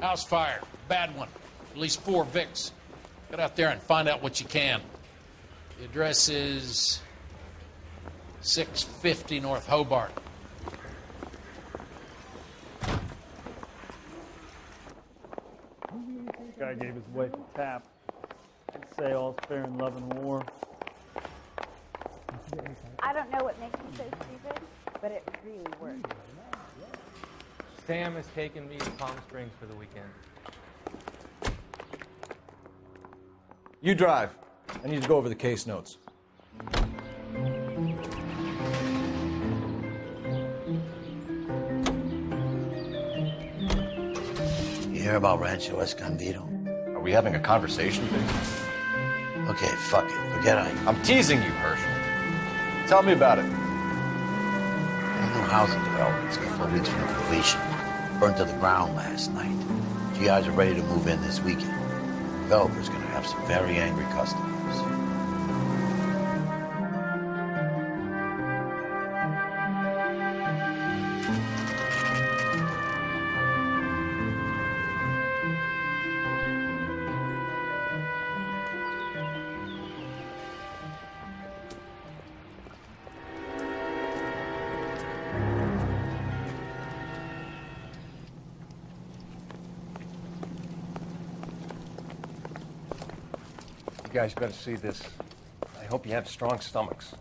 House fire. Bad one. At least 4 Vicks. Get out there and find out what you can. The address is 650 North Hobart. Guy gave his wife a tap. I'd say all's fair in love and war. I don't know what makes me so stupid, but it really works. Sam has taken me to Palm Springs for the weekend. You drive. I need to go over the case notes. You hear about Rancho Escondido? Are we having a conversation, Big? Okay, fuck it. Forget I'm teasing you, Herschel. Tell me about it. A new housing development's a couple of weeks from completion. Burnt to the ground last night. GIs are ready to move in this weekend. The developer's gonna have some very angry customers. You guys better see this. I hope you have strong stomachs.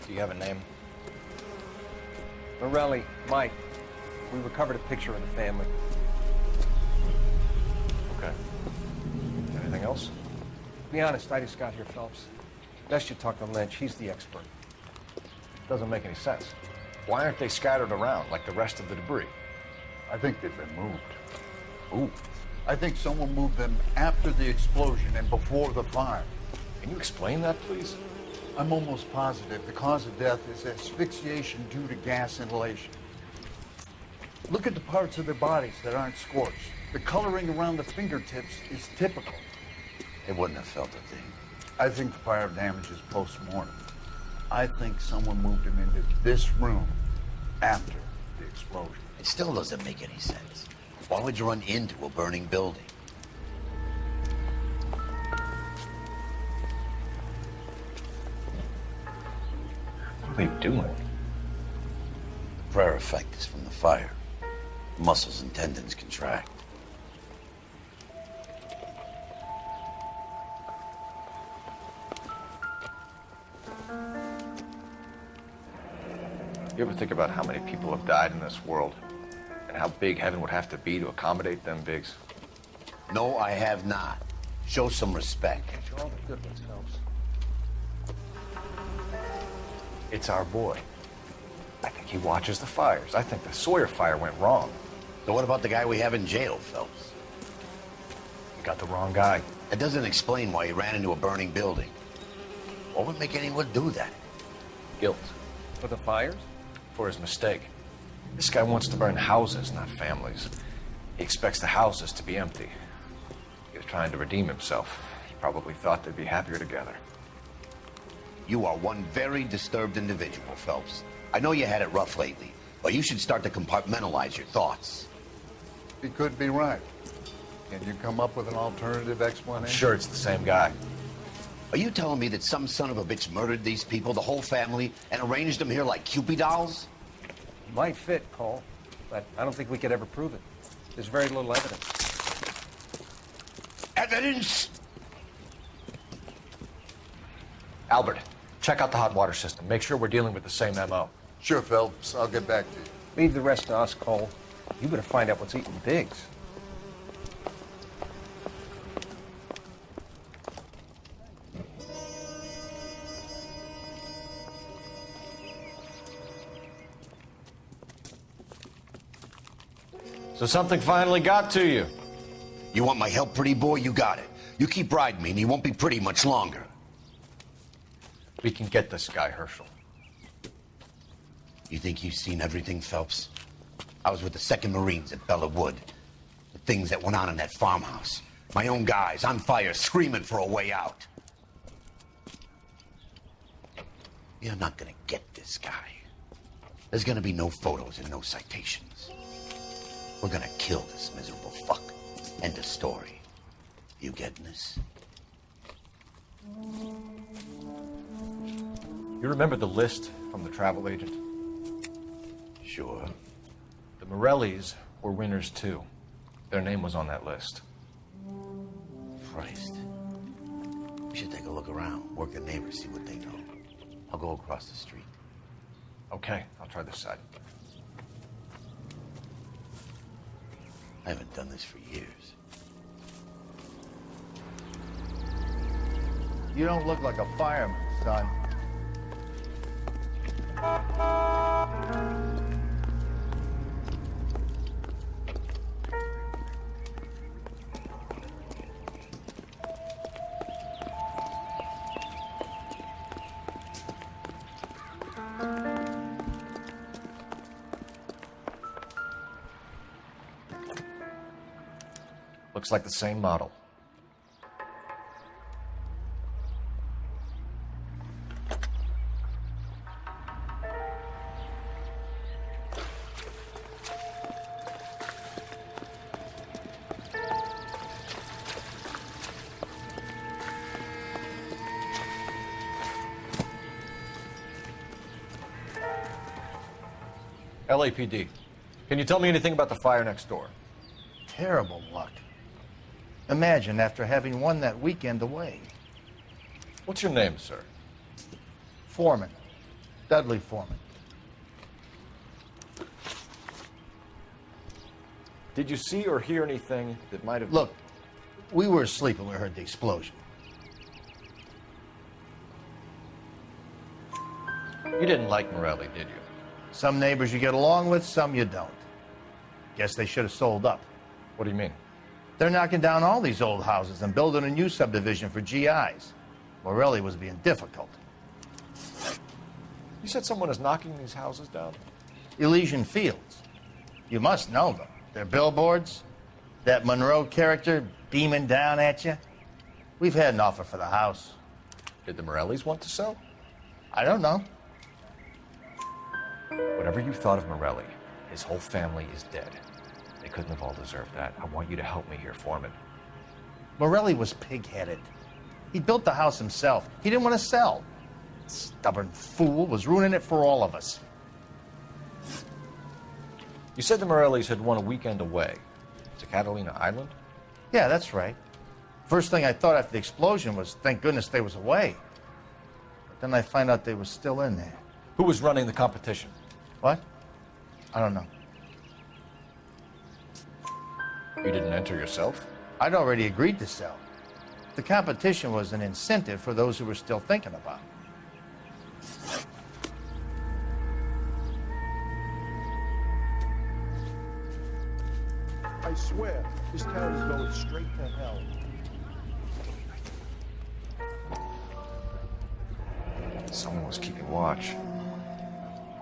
Do you have a name? Morelli, Mike, we recovered a picture of the family. Okay. Anything else? To be honest, I just got here, Phelps. Best you talk to Lynch. He's the expert. Doesn't make any sense. Why aren't they scattered around like the rest of the debris? I think they've been moved. Ooh. I think someone moved them after the explosion and before the fire. Can you explain that, please? I'm almost positive the cause of death is asphyxiation due to gas inhalation. Look at the parts of their bodies that aren't scorched. The coloring around the fingertips is typical. They wouldn't have felt a thing. I think the fire damage is post-mortem. I think someone moved him into this room after the explosion. It still doesn't make any sense. Why would you run into a burning building? What are they doing? The prayer effect is from the fire. Muscles and tendons contract. You ever think about how many people have died in this world? And how big heaven would have to be to accommodate them, Biggs? No, I have not. Show some respect. You're all the good ones, Phelps. It's our boy. I think he watches the fires. I think the Sawyer fire went wrong. So what about the guy we have in jail, Phelps? You got the wrong guy. That doesn't explain why he ran into a burning building. What would make anyone do that? Guilt. For the fires? For his mistake. This guy wants to burn houses, not families. He expects the houses to be empty. He was trying to redeem himself. He probably thought they'd be happier together. You are one very disturbed individual, Phelps. I know you had it rough lately, but you should start to compartmentalize your thoughts. He could be right. Can you come up with an alternative explanation? I'm sure it's the same guy. Are you telling me that some son of a bitch murdered these people, the whole family, and arranged them here like Cupid dolls? Might fit, Cole, but I don't think we could ever prove it. There's very little evidence. Evidence? Albert, check out the hot water system. Make sure we're dealing with the same MO. Sure, Phelps. I'll get back to you. Leave the rest to us, Cole. You better find out what's eating Biggs. So something finally got to you. You want my help, pretty boy? You got it. You keep riding me and you won't be pretty much longer. We can get this guy, Herschel. You think you've seen everything, Phelps? I was with the 2nd Marines at Bella Wood. The things that went on in that farmhouse. My own guys on fire, screaming for a way out. You're not gonna get this guy. There's gonna be no photos and no citations. We're gonna kill this miserable fuck. End of story. You getting this? You remember the list from the travel agent? Sure. The Morellis were winners too. Their name was on that list. Christ. We should take a look around, work the neighbors, see what they know. I'll go across the street. Okay, I'll try this side. I haven't done this for years. You don't look like a fireman, son. Looks like the same model. LAPD. Can you tell me anything about the fire next door? Terrible luck. Imagine after having won that weekend away. What's your name, sir? Foreman. Dudley Foreman. Did you see or hear anything that might have... Look, we were asleep when we heard the explosion. You didn't like Morelli, did you? Some neighbors you get along with, some you don't. Guess they should have sold up. What do you mean? They're knocking down all these old houses and building a new subdivision for GIs. Morelli was being difficult. You said someone is knocking these houses down? Elysian Fields. You must know them. Their billboards, that Monroe character beaming down at you. We've had an offer for the house. Did the Morellis want to sell? I don't know. Whatever you thought of Morelli, his whole family is dead. They couldn't have all deserved that. I want you to help me here, Foreman. Morelli was pig-headed. He built the house himself. He didn't want to sell. Stubborn fool was ruining it for all of us. You said the Morellis had won a weekend away to Catalina Island? Yeah, that's right. First thing I thought after the explosion was, thank goodness they was away. But then I find out they was still in there. Who was running the competition? What? I don't know. You didn't enter yourself? I'd already agreed to sell. The competition was an incentive for those who were still thinking about it. I swear, this town is going straight to hell. Someone was keeping watch.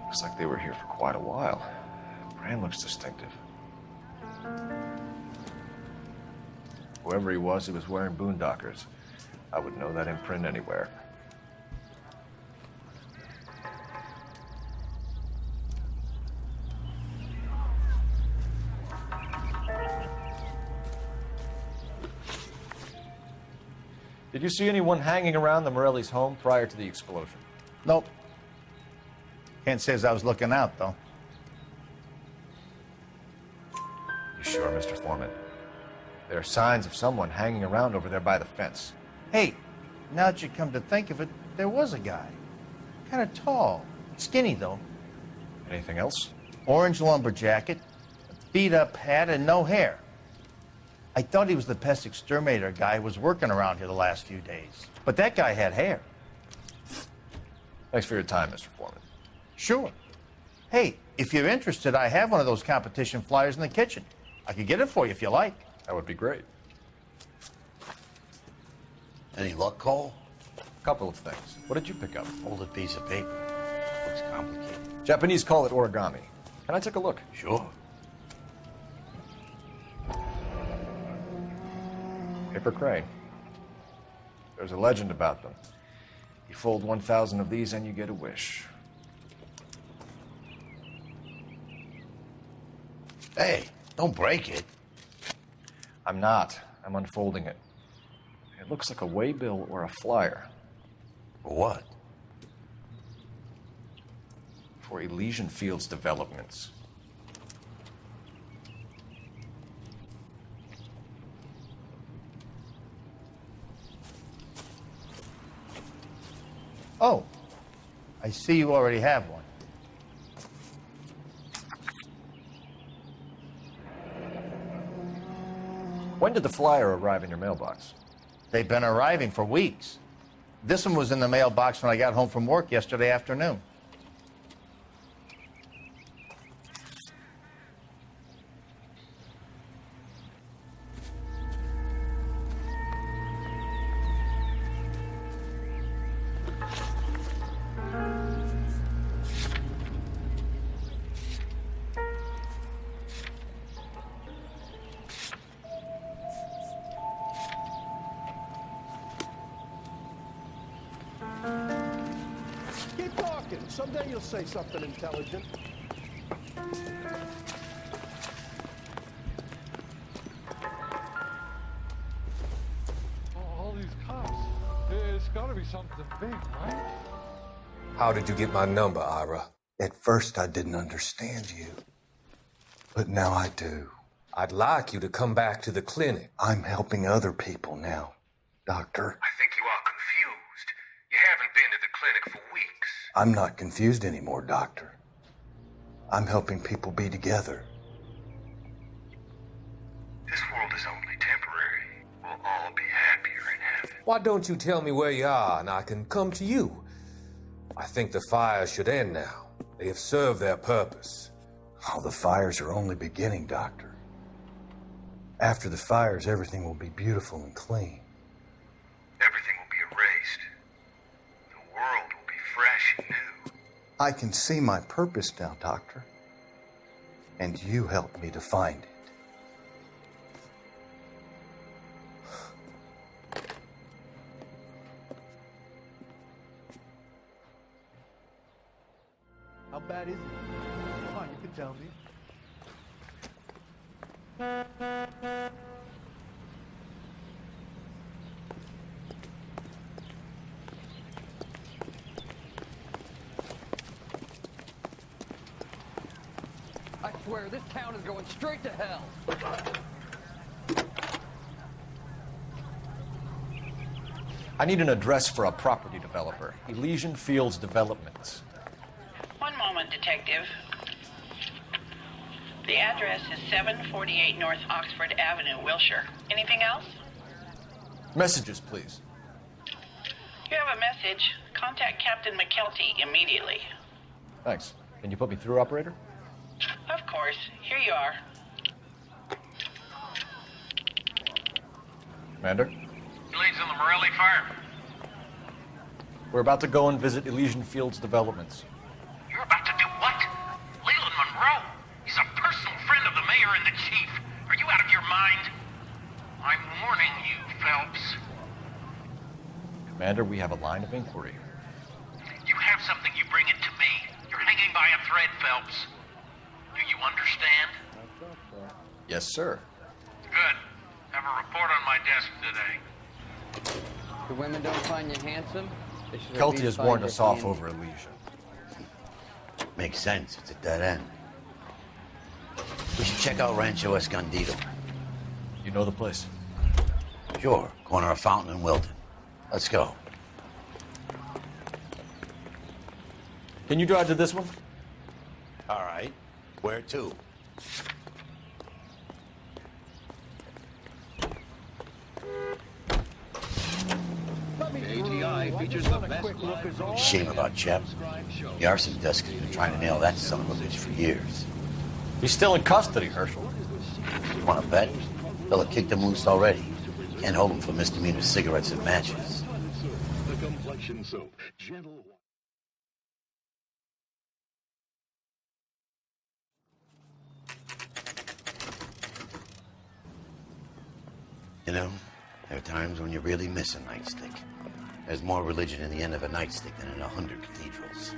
Looks like they were here for quite a while. Brand looks distinctive. Whoever he was wearing boondockers. I would know that imprint anywhere. Did you see anyone hanging around the Morellis' home prior to the explosion? Nope. Can't say as I was looking out, though. You sure, Mr. Foreman? There are signs of someone hanging around over there by the fence. Hey, now that you come to think of it, there was a guy. Kind of tall. Skinny, though. Anything else? Orange lumber jacket, a beat-up hat, and no hair. I thought he was the pest exterminator guy who was working around here the last few days. But that guy had hair. Thanks for your time, Mr. Foreman. Sure. Hey, if you're interested, I have one of those competition flyers in the kitchen. I could get it for you if you like. That would be great. Any luck, Cole? Couple of things. What did you pick up? Folded piece of paper. Looks complicated. Japanese call it origami. Can I take a look? Sure. Paper crane. There's a legend about them. You fold 1,000 of these and you get a wish. Hey, don't break it. I'm not. I'm unfolding it. It looks like a waybill or a flyer. For what? For Elysian Fields developments. Oh, I see you already have one. When did the flyer arrive in your mailbox? They've been arriving for weeks. This one was in the mailbox when I got home from work yesterday afternoon. Keep talking. Someday you'll say something intelligent. All these cops. It's gotta be something big, right? How did you get my number, Ira? At first, I didn't understand you. But now I do. I'd like you to come back to the clinic. I'm helping other people now, Doctor. I think you are confused. You haven't been to the clinic for weeks. I'm not confused anymore, Doctor. I'm helping people be together. This world is only temporary. We'll all be happier in heaven. Why don't you tell me where you are and I can come to you? I think the fire should end now. They have served their purpose. Oh, the fires are only beginning, Doctor. After the fires, everything will be beautiful and clean. Everything will be erased. The world will be fresh and new. I can see my purpose now, Doctor. And you helped me to find it. How bad is it? Come on, you can tell me. I swear, this town is going straight to hell. I need an address for a property developer. Elysian Fields Developments. One moment, Detective. The address is 748 North Oxford Avenue, Wilshire. Anything else? Messages, please. You have a message. Contact Captain McKelty immediately. Thanks. Can you put me through, operator? Of course. Here you are. Commander? Leads on the Morelli fire. We're about to go and visit Elysian Fields Developments. You're about to do what? Leland Monroe. He's a personal friend of the mayor and the chief. Are you out of your mind? I'm warning you, Phelps. Commander, we have a line of inquiry. You have something, you bring it to me. You're hanging by a thread, Phelps. Do you understand? Yes, sir. Good. Have a report on my desk today. The women don't find you handsome? They should at Kelty least has find warned you us off handy. over Elysian. Makes sense. It's a dead end. We should check out Rancho Escondido. You know the place? Sure. Corner of Fountain and Wilton. Let's go. Can you drive to this one? All right. Where to? ATI features the best. Shame about Shep. The arson desk has been trying to nail that son of a bitch for years. He's still in custody, Herschel. You want to bet? They'll have kicked him loose already. Can't hold him for misdemeanor cigarettes and matches. The complexion soap. Gentle. You know, there are times when you really miss a nightstick. There's more religion in the end of a nightstick than in 100 cathedrals.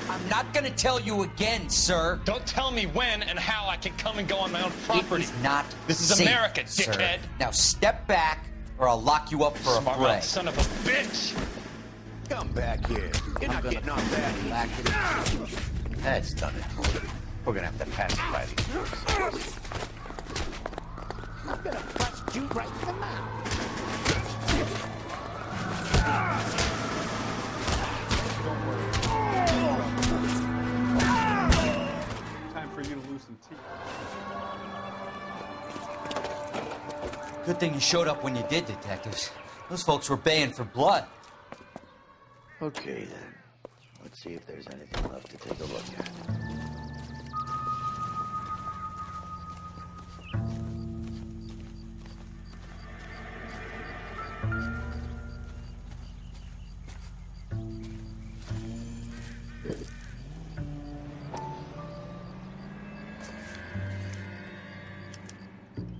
I'm not gonna tell you again, sir. Don't tell me when and how I can come and go on my own property. It is not This is safe, America, sir. dickhead. Now step back, or I'll lock you up for Smart a fray. mouth son of a bitch! Come back here. You're not getting off that easy. That's done it. We're gonna have to pacify these folks. I'm gonna bust you right in the mouth. Time for you to lose some teeth. Good thing you showed up when you did, detectives. Those folks were baying for blood. Okay, then. Let's see if there's anything left to take a look at.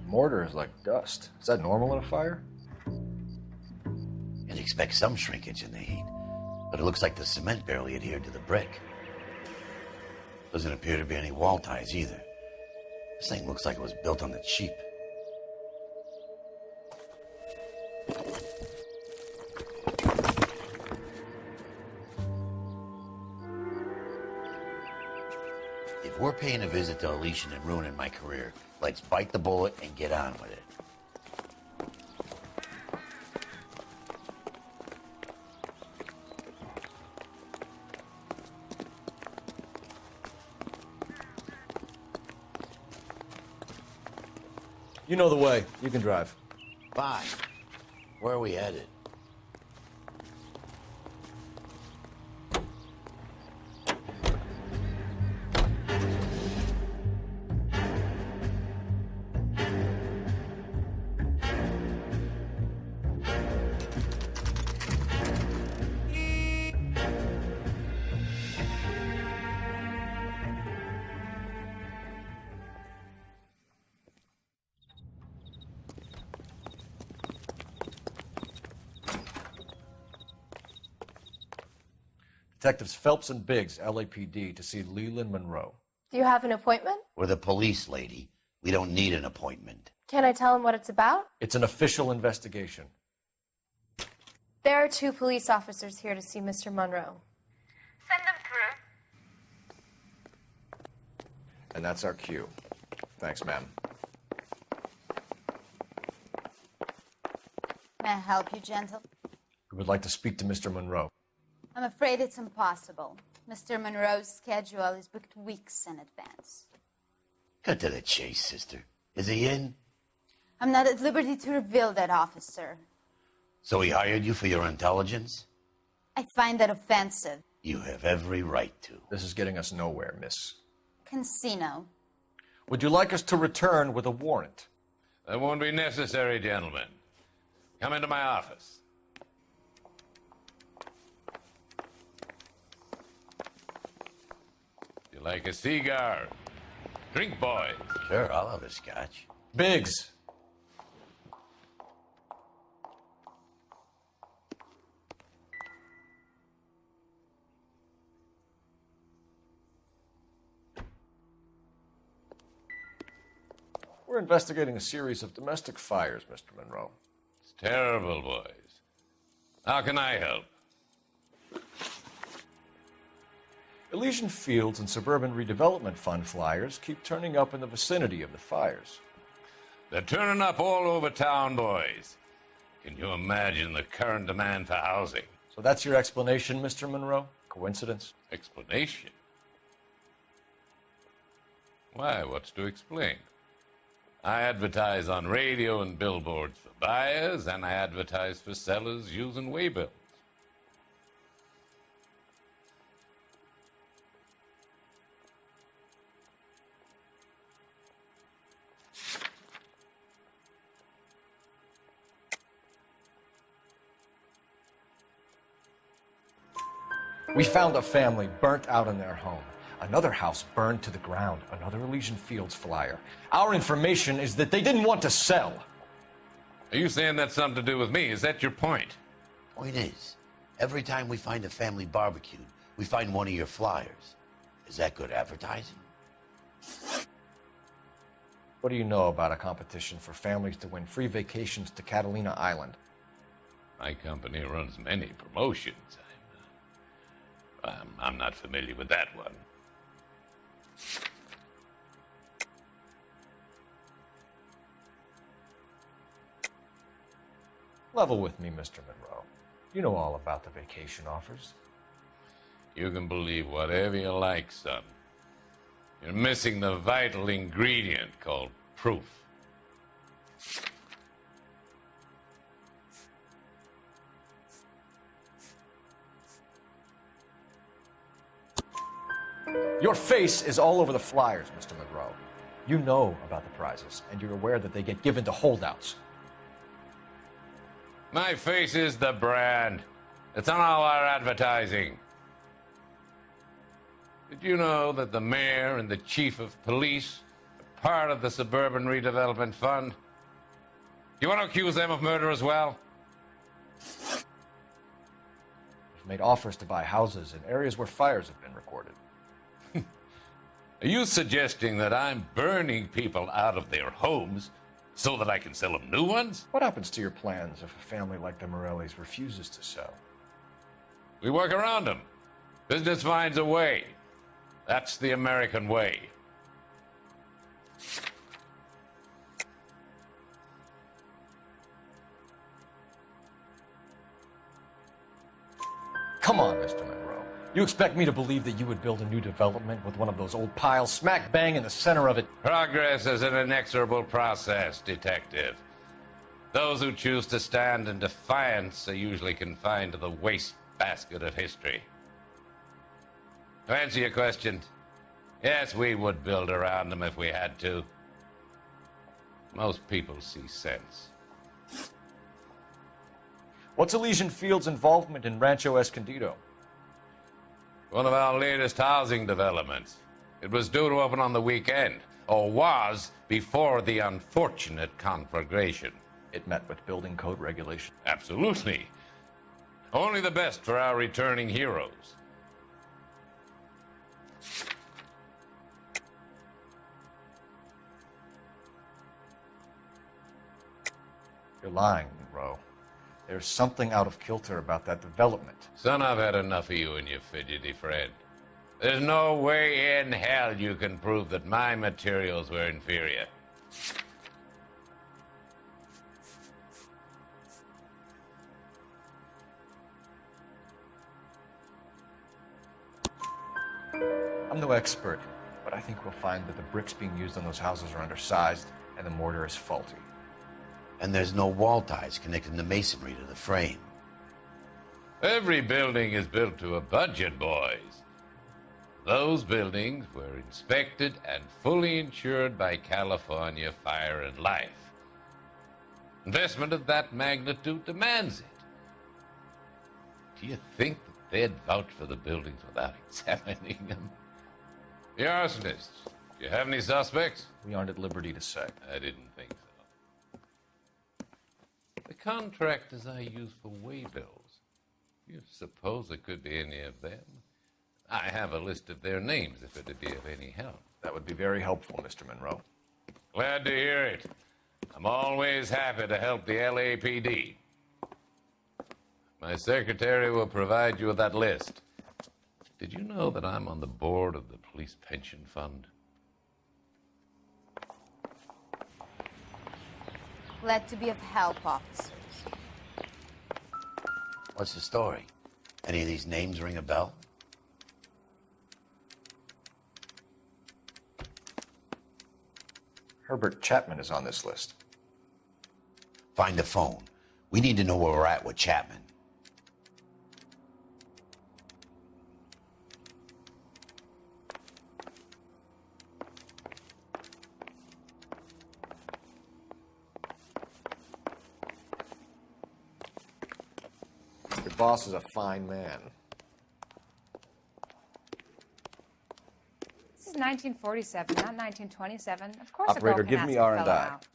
Mortar is like dust. Is that normal in a fire? You'd expect some shrinkage in the heat, but it looks like the cement barely adhered to the brick. Doesn't appear to be any wall ties either. This thing looks like it was built on the cheap. If we're paying a visit to Elysian and ruining my career, let's bite the bullet and get on with it. You know the way. You can drive. Fine. Where are we headed? Detectives Phelps and Biggs, LAPD, to see Leland Monroe. Do you have an appointment? We're the police, lady. We don't need an appointment. Can I tell him what it's about? It's an official investigation. There are 2 police officers here to see Mr. Monroe. Send them through. And that's our cue. Thanks, ma'am. May I help you, gentle? We would like to speak to Mr. Monroe. I'm afraid it's impossible. Mr. Monroe's schedule is booked weeks in advance. Cut to the chase, sister. Is he in? I'm not at liberty to reveal that, officer. So he hired you for your intelligence? I find that offensive. You have every right to. This is getting us nowhere, miss. Casino. Would you like us to return with a warrant? That won't be necessary, gentlemen. Come into my office. You like a cigar? Drink, boys. Sure, I'll have a scotch. Biggs. We're investigating a series of domestic fires, Mr. Monroe. It's terrible, boys. How can I help? Elysian Fields and Suburban Redevelopment Fund flyers keep turning up in the vicinity of the fires. They're turning up all over town, boys. Can you imagine the current demand for housing? So that's your explanation, Mr. Monroe? Coincidence? Explanation? Why, what's to explain? I advertise on radio and billboards for buyers, and I advertise for sellers using waybills. We found a family burnt out in their home. Another house burned to the ground. Another Elysian Fields flyer. Our information is that they didn't want to sell. Are you saying that's something to do with me? Is that your point? Point is, every time we find a family barbecue, we find one of your flyers. Is that good advertising? What do you know about a competition for families to win free vacations to Catalina Island? My company runs many promotions. I'm not familiar with that one. Level with me, Mr. Monroe. You know all about the vacation offers. You can believe whatever you like, son. You're missing the vital ingredient called proof. Your face is all over the flyers, Mr. Monroe. You know about the prizes, and you're aware that they get given to holdouts. My face is the brand. It's on all our advertising. Did you know that the mayor and the chief of police are part of the Suburban Redevelopment Fund? Do you want to accuse them of murder as well? We've made offers to buy houses in areas where fires have been recorded. Are you suggesting that I'm burning people out of their homes so that I can sell them new ones? What happens to your plans if a family like the Morellis refuses to sell? We work around them. Business finds a way. That's the American way. Come on, Mr. Monroe. You expect me to believe that you would build a new development with one of those old piles smack bang in the center of it? Progress is an inexorable process, Detective. Those who choose to stand in defiance are usually confined to the wastebasket of history. To answer your question, yes, we would build around them if we had to. Most people see sense. What's Elysian Fields' involvement in Rancho Escondido? One of our latest housing developments. It was due to open on the weekend, or was before the unfortunate conflagration. It met with building code regulation. Absolutely. Only the best for our returning heroes. You're lying, Monroe. There's something out of kilter about that development. Son, I've had enough of you and your fidgety friend. There's no way in hell you can prove that my materials were inferior. I'm no expert, but I think we'll find that the bricks being used on those houses are undersized and the mortar is faulty. And there's no wall ties connecting the masonry to the frame. Every building is built to a budget, boys. Those buildings were inspected and fully insured by California Fire and Life. Investment of that magnitude demands it. Do you think that they'd vouch for the buildings without examining them? The arsonists, do you have any suspects? We aren't at liberty to say. I didn't think so. The contractors I use for way bills. You suppose it could be any of them? I have a list of their names if it'd be of any help. That would be very helpful, Mr. Monroe. Glad to hear it. I'm always happy to help the LAPD. My secretary will provide you with that list. Did you know that I'm on the board of the Police Pension Fund? Glad to be of help, officers. What's the story? Any of these names ring a bell? Herbert Chapman is on this list. Find the phone. We need to know where we're at with Chapman. Your boss is a fine man. 1947, not 1927. Of course, Operator, a girl can give ask me a R&I. fellow out.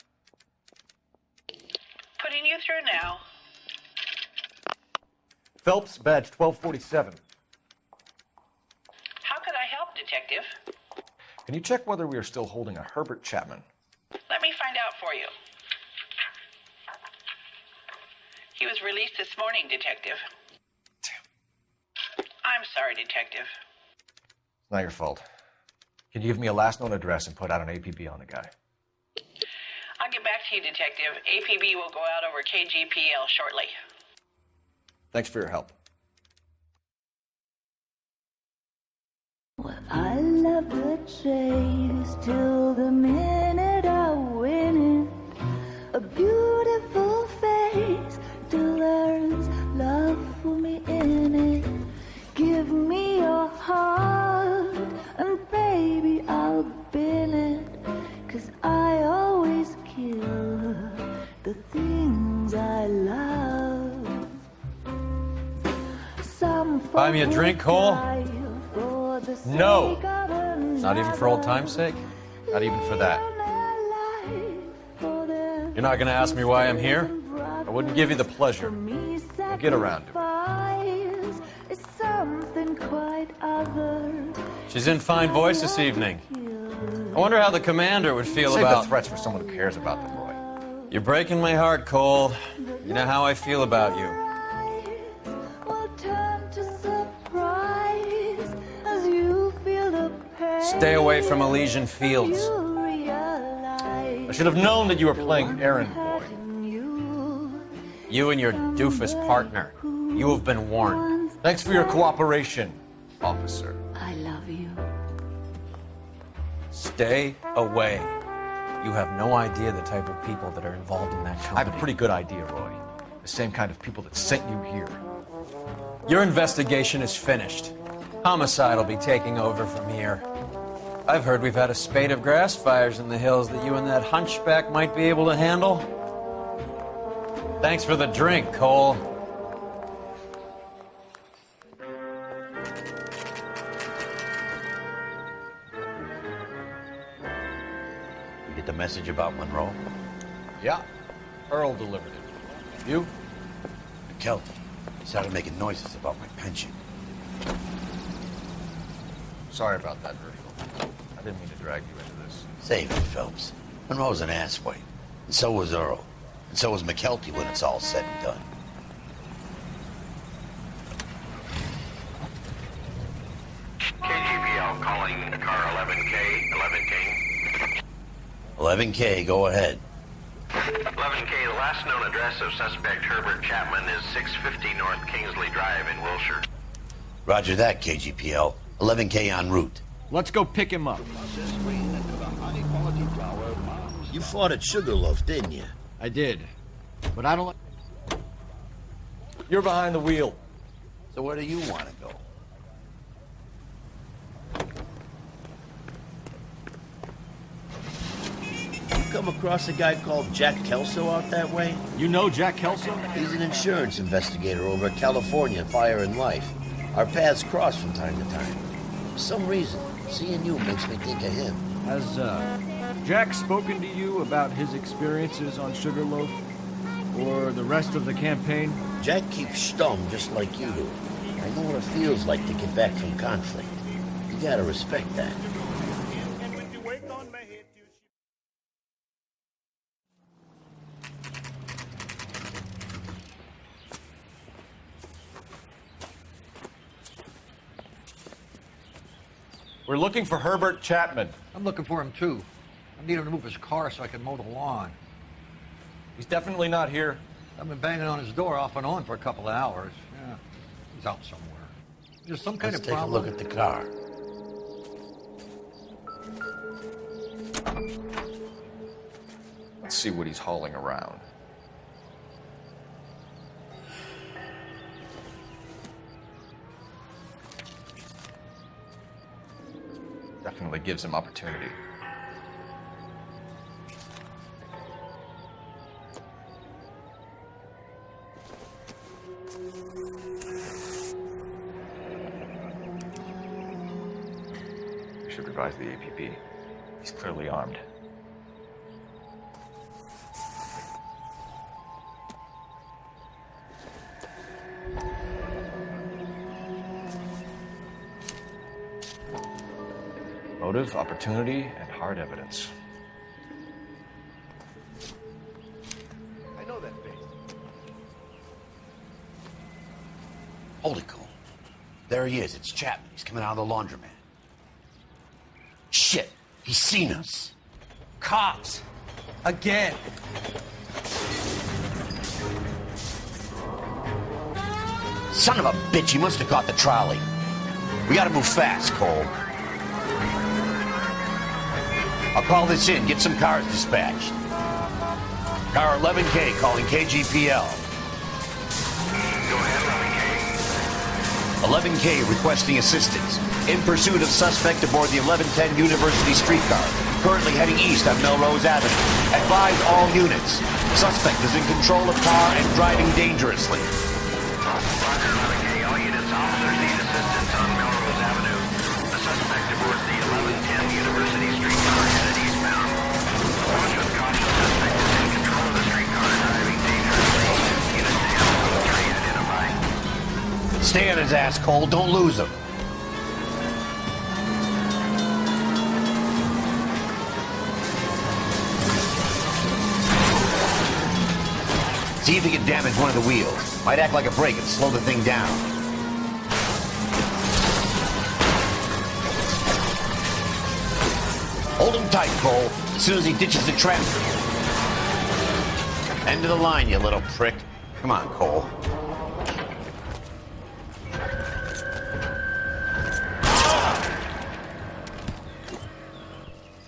Putting you through now. Phelps, badge 1247. How could I help, Detective? Can you check whether we are still holding a Herbert Chapman? Let me find out for you. He was released this morning, Detective. I'm sorry, Detective. It's not your fault. Can you give me a last known address and put out an APB on the guy? I'll get back to you, Detective. APB will go out over KGPL shortly. Thanks for your help. I love the chase till the minute I win it. A beautiful face till there's love for me in it. Give me your heart and baby I'll bin it. 'Cause I always kill the things I love. Buy me a drink, Cole? No! Not even for old time's sake? Not even for that. You're not gonna ask me why I'm here? I wouldn't give you the pleasure. We'll get around to it. She's in fine voice this evening. I wonder how the commander would feel Save about... the threats for someone who cares about them, Roy. You're breaking my heart, Cole. You know how I feel about you. Stay away from Elysian Fields. I should have known that you were playing errand boy. You and your doofus partner. You have been warned. Thanks for your cooperation, officer. I love you. Stay away. You have no idea the type of people that are involved in that company. I have a pretty good idea, Roy. The same kind of people that sent you here. Your investigation is finished. Homicide will be taking over from here. I've heard we've had a spate of grass fires in the hills that you and that hunchback might be able to handle. Thanks for the drink, Cole. You get the message about Monroe? Yeah. Earl delivered it. You? McKelty. He started making noises about my pension. Sorry about that, Virgil. I didn't mean to drag you into this. Save it, Phelps. Monroe's an asswipe. And so was Earl. And so was McKelty when it's all said and done. KGPL calling car 11K, 11K, go ahead. 11K, the last known address of suspect Herbert Chapman is 650 North Kingsley Drive in Wilshire. Roger that, KGPL. 11K en route. Let's go pick him up. You fought at Sugarloaf, didn't you? I did. But I don't like... You're behind the wheel. So where do you want to go? You come across a guy called Jack Kelso out that way? You know Jack Kelso? He's an insurance investigator over at California Fire and Life. Our paths cross from time to time. For some reason, seeing you makes me think of him. Has, Jack spoken to you about his experiences on Sugarloaf? Or the rest of the campaign? Jack keeps stum just like you do. I know what it feels like to get back from conflict. You gotta respect that. We're looking for Herbert Chapman. I'm looking for him, too. I need him to move his car so I can mow the lawn. He's definitely not here. I've been banging on his door off and on for a couple of hours. Yeah, he's out somewhere. There's some kind Let's of problem. take a look at the car. Let's see what he's hauling around. Definitely gives him opportunity. Richard advised the APB. He's clearly armed. Motive, opportunity, and hard evidence. I know that face. Hold it, Cole. There he is. It's Chapman. He's coming out of the laundromat. Shit. He's seen us. Cops! Again! Son of a bitch, he must have caught the trolley. We gotta move fast, Cole. I'll call this in. Get some cars dispatched. Car 11K calling KGPL. 11K requesting assistance. In pursuit of suspect aboard the 1110 University streetcar. Currently heading east on Melrose Avenue. Advise all units. Suspect is in control of car and driving dangerously. Roger, 11K. All units, officers need assistance on Melrose Avenue. The suspect aboard the 1110 University streetcar headed eastbound. Watch with caution. Suspect is in control of the streetcar and driving dangerously. Units to help. Try to identify. Stay on his ass, Cole. Don't lose him. See if he can damage one of the wheels. Might act like a brake and slow the thing down. Hold him tight, Cole. As soon as he ditches the trap. End of the line, you little prick. Come on, Cole.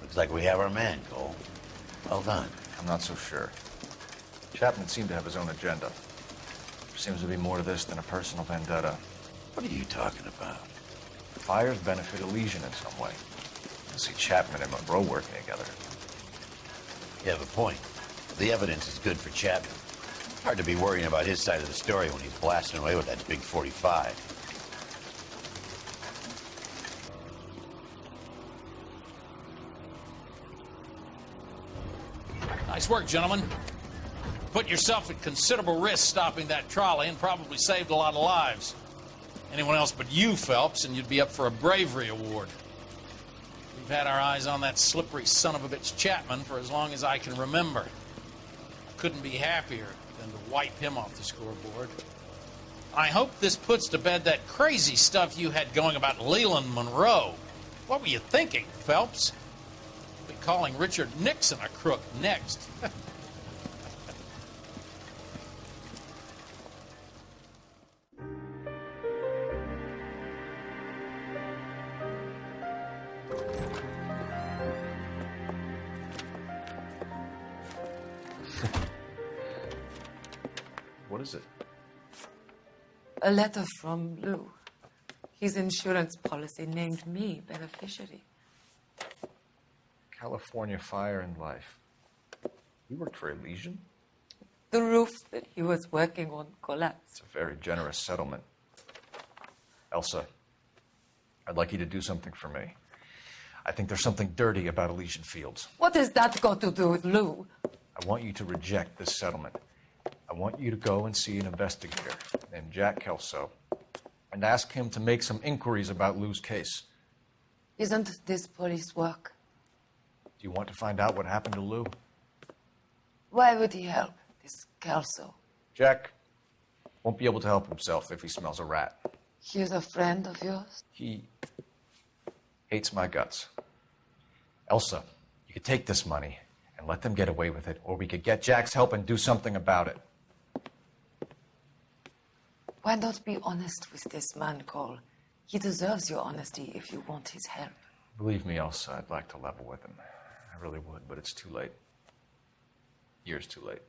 Looks like we have our man, Cole. Well done. I'm not so sure. Chapman seemed to have his own agenda. There seems to be more to this than a personal vendetta. What are you talking about? The fires benefit Elysian in some way. You'll see Chapman and Monroe working together. You have a point. The evidence is good for Chapman. Hard to be worrying about his side of the story when he's blasting away with that big 45. Nice work, gentlemen. Put yourself at considerable risk stopping that trolley and probably saved a lot of lives. Anyone else but you, Phelps, and you'd be up for a bravery award. We've had our eyes on that slippery son of a bitch Chapman for as long as I can remember. I couldn't be happier than to wipe him off the scoreboard. I hope this puts to bed that crazy stuff you had going about Leland Monroe. What were you thinking, Phelps? We'll be calling Richard Nixon a crook next. What is it? A letter from Lou. His insurance policy named me beneficiary. California Fire and Life. You worked for Elysian? The roof that he was working on collapsed. It's a very generous settlement. Elsa, I'd like you to do something for me. I think there's something dirty about Elysian Fields. What has that got to do with Lou? I want you to reject this settlement. I want you to go and see an investigator named Jack Kelso and ask him to make some inquiries about Lou's case. Isn't this police work? Do you want to find out what happened to Lou? Why would he help, this Kelso? Jack won't be able to help himself if he smells a rat. He's a friend of yours? He hates my guts. Elsa, you could take this money and let them get away with it, or we could get Jack's help and do something about it. Why not be honest with this man, Cole? He deserves your honesty if you want his help. Believe me, Elsa, I'd like to level with him. I really would, but it's too late. Years too late.